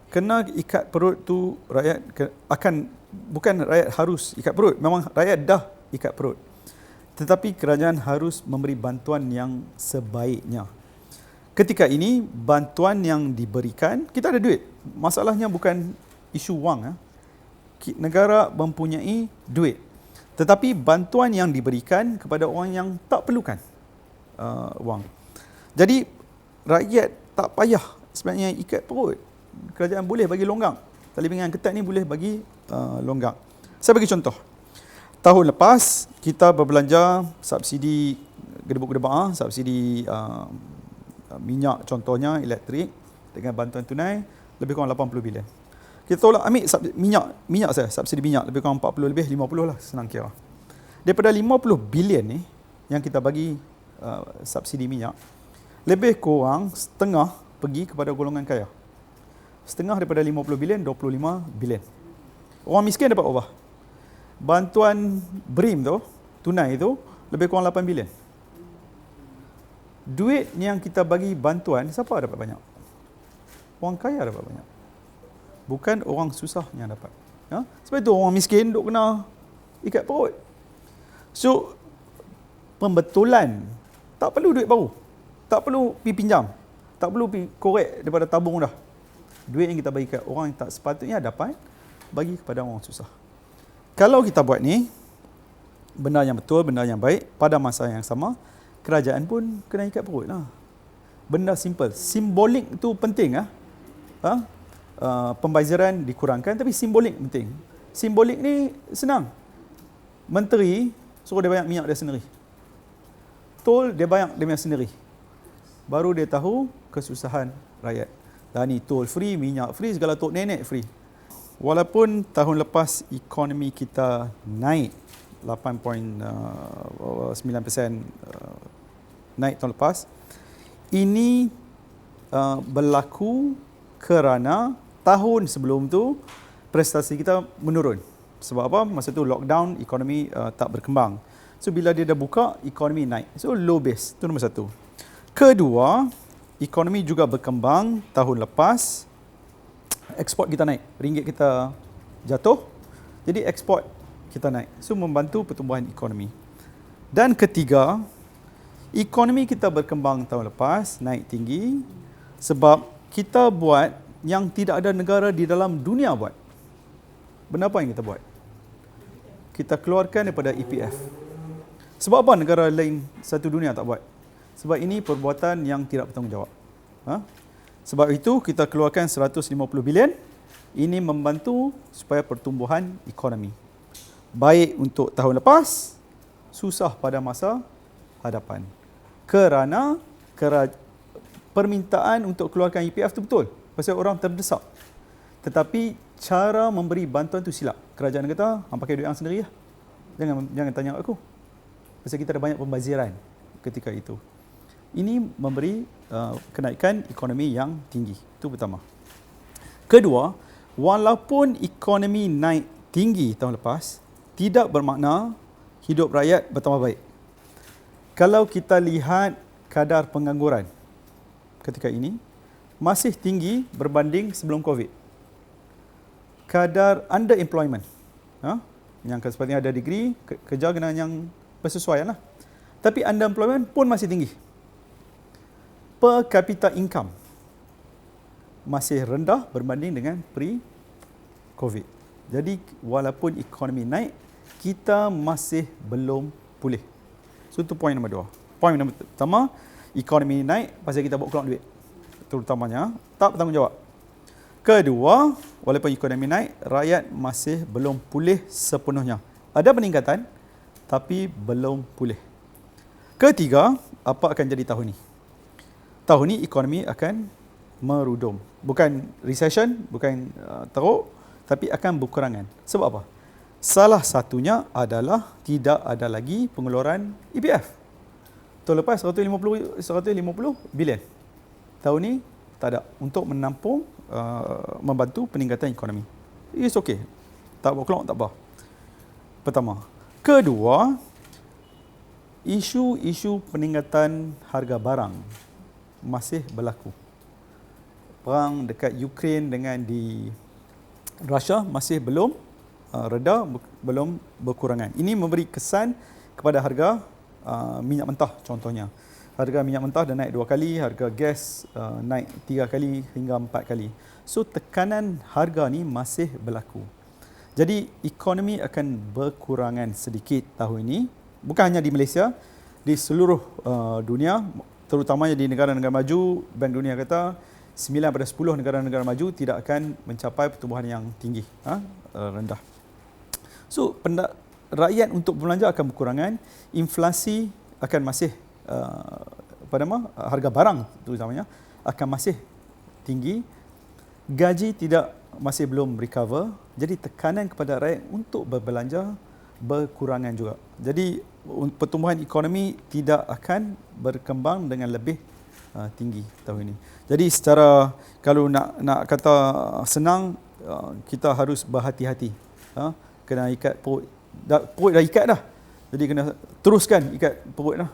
Kena ikat perut tu rakyat bukan rakyat harus ikat perut, memang rakyat dah ikat perut. Tetapi kerajaan harus memberi bantuan yang sebaiknya. Ketika ini bantuan yang diberikan, kita ada duit. Masalahnya bukan isu wang. Negara mempunyai duit. Tetapi bantuan yang diberikan kepada orang yang tak perlukan wang. Jadi rakyat tak payah sebenarnya ikat perut. Kerajaan boleh bagi longgang. Taliban ketat ni boleh bagi longgang. Saya bagi contoh. Tahun lepas kita berbelanja subsidi gedebuk-gedebak, subsidi minyak contohnya, elektrik dengan bantuan tunai lebih kurang 80 bilion. Kita tolak ambil minyak saya, subsidi minyak lebih kurang 40 lebih 50 lah senang kira. Daripada 50 bilion ni yang kita bagi subsidi minyak, lebih kurang setengah pergi kepada golongan kaya. Setengah daripada 50 bilion, 25 bilion. Orang miskin dapat ubah. Bantuan BRIM tu, tunai tu, lebih kurang 8 bilion. Duit yang kita bagi bantuan, siapa dapat banyak? Orang kaya dapat banyak. Bukan orang susah yang dapat. Sebab itu orang miskin duk kena ikat perut. So, pembetulan, tak perlu duit baru. Tak perlu pergi pinjam. Tak perlu pergi korek daripada tabung dah. Duit yang kita bagi ke orang yang tak sepatutnya dapat, bagi kepada orang susah. Kalau kita buat ni, benda yang betul, benda yang baik, pada masa yang sama, kerajaan pun kena ikat perut lah. Benda simple. Simbolik tu penting. Pembaziran dikurangkan, tapi simbolik penting. Simbolik ni senang. Menteri suruh dia bayar minyak dia sendiri. Tol dia bayar dia sendiri. Baru dia tahu kesusahan rakyat. Dan ni tol free, minyak free, segala tok nenek free. Walaupun tahun lepas ekonomi kita naik 8.9% naik tahun lepas, ini berlaku kerana tahun sebelum tu prestasi kita menurun. Sebab apa? Masa tu lockdown, ekonomi tak berkembang. So bila dia dah buka, ekonomi naik. So low base, itu nombor satu. Kedua, ekonomi juga berkembang tahun lepas, ekspor kita naik, ringgit kita jatuh, jadi ekspor kita naik. So membantu pertumbuhan ekonomi. Dan ketiga, ekonomi kita berkembang tahun lepas, naik tinggi, sebab kita buat yang tidak ada negara di dalam dunia buat. Benda apa yang kita buat? Kita keluarkan daripada EPF. Sebab apa negara lain satu dunia tak buat? Sebab ini perbuatan yang tidak bertanggungjawab. Sebab itu kita keluarkan 150 bilion. Ini membantu supaya pertumbuhan ekonomi. Baik untuk tahun lepas, susah pada masa hadapan. Kerana permintaan untuk keluarkan EPF itu betul. Pasal orang terdesak. Tetapi cara memberi bantuan itu silap. Kerajaan kata, hang pakai duit hang sendiri lah. Jangan tanya aku. Pasal kita ada banyak pembaziran ketika itu. Ini memberi kenaikan ekonomi yang tinggi. Itu pertama. Kedua, walaupun ekonomi naik tinggi tahun lepas, tidak bermakna hidup rakyat bertambah baik. Kalau kita lihat kadar pengangguran ketika ini, masih tinggi berbanding sebelum COVID. Kadar underemployment, yang sepatutnya ada degree, kerja kena yang bersesuaian lah. Tapi underemployment pun masih tinggi. Per capita income masih rendah berbanding dengan pre-COVID. Jadi walaupun ekonomi naik, kita masih belum pulih. So itu poin nombor dua. Poin nombor pertama, ekonomi naik pasal kita bawa keluar duit. Terutamanya, tak bertanggungjawab. Kedua, walaupun ekonomi naik, rakyat masih belum pulih sepenuhnya. Ada peningkatan, tapi belum pulih. Ketiga, apa akan jadi tahun ini? Tahun ini ekonomi akan merudum. Bukan recession, bukan teruk, tapi akan berkurangan. Sebab apa? Salah satunya adalah tidak ada lagi pengeluaran EPF. Tahun lepas 150 bilion. Tahun ini tak ada untuk menampung, membantu peningkatan ekonomi. It's okay. Tak berkeluar, tak apa. Pertama. Kedua, isu peningkatan harga barang masih berlaku. perang dekat Ukraine dengan di Russia masih belum reda, belum berkurangan. Ini memberi kesan kepada harga minyak mentah contohnya. Harga minyak mentah dah naik 2 kali, harga gas naik 3 kali hingga 4 kali. So tekanan harga ni masih berlaku. Jadi ekonomi akan berkurangan sedikit tahun ini, bukan hanya di Malaysia, di seluruh dunia, terutamanya di negara-negara maju. Bank Dunia kata 9 pada 10 negara-negara maju tidak akan mencapai pertumbuhan yang tinggi, rendah. So rakyat untuk berbelanja akan berkurangan, inflasi akan masih harga barang terutamanya akan masih tinggi, gaji masih belum recover, jadi tekanan kepada rakyat untuk berbelanja berkurangan juga. Jadi pertumbuhan ekonomi tidak akan berkembang dengan lebih tinggi tahun ini. Jadi secara kalau nak kata senang, kita harus berhati-hati. Kena ikat perut. Perut dah ikat dah. Jadi kena teruskan ikat perut dah.